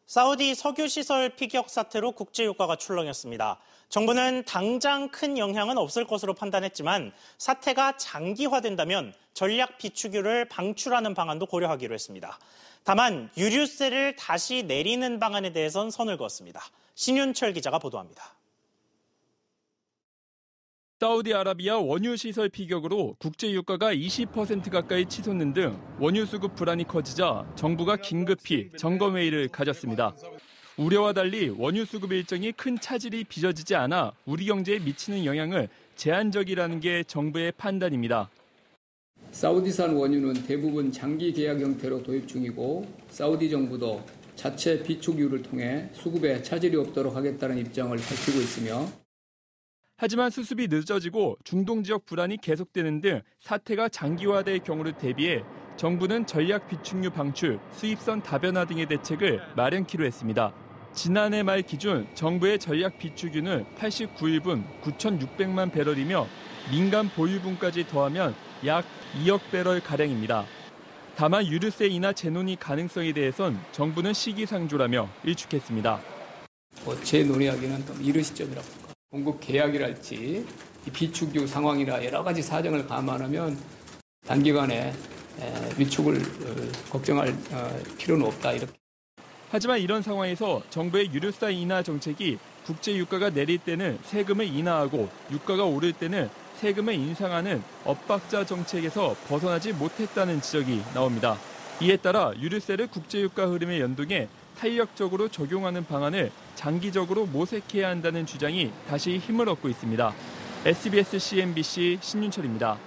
사우디 석유시설 피격 사태로 국제유가가 출렁였습니다. 정부는 당장 큰 영향은 없을 것으로 판단했지만 사태가 장기화된다면 전략 비축유를 방출하는 방안도 고려하기로 했습니다. 다만 유류세를 다시 내리는 방안에 대해선 선을 그었습니다. 신윤철 기자가 보도합니다. 사우디아라비아 원유 시설 피격으로 국제 유가가 20% 가까이 치솟는 등 원유 수급 불안이 커지자 정부가 긴급히 점검 회의를 가졌습니다. 우려와 달리 원유 수급 일정이 큰 차질이 빚어지지 않아 우리 경제에 미치는 영향을 제한적이라는 게 정부의 판단입니다. 사우디산 원유는 대부분 장기 계약 형태로 도입 중이고 사우디 정부도 자체 비축유를 통해 수급에 차질이 없도록 하겠다는 입장을 밝히고 있으며 하지만 수습이 늦어지고 중동 지역 불안이 계속되는 등 사태가 장기화될 경우를 대비해 정부는 전략 비축유 방출, 수입선 다변화 등의 대책을 마련키로 했습니다. 지난해 말 기준 정부의 전략 비축유는 89일분 9,600만 배럴이며 민간 보유분까지 더하면 약 2억 배럴 가량입니다. 다만 유류세 인하 재논의 가능성에 대해선 정부는 시기상조라며 일축했습니다. 재논의하기는 좀 이른 시점이라고 합니다. 공급 계약이랄지 비축유 상황이나 여러 가지 사정을 감안하면 단기간에 위축을 걱정할 필요는 없다 이렇게. 하지만 이런 상황에서 정부의 유류세 인하 정책이 국제 유가가 내릴 때는 세금을 인하하고 유가가 오를 때는 세금을 인상하는 엇박자 정책에서 벗어나지 못했다는 지적이 나옵니다. 이에 따라 유류세를 국제 유가 흐름에 연동해 탄력적으로 적용하는 방안을 장기적으로 모색해야 한다는 주장이 다시 힘을 얻고 있습니다. SBS CNBC 신윤철입니다.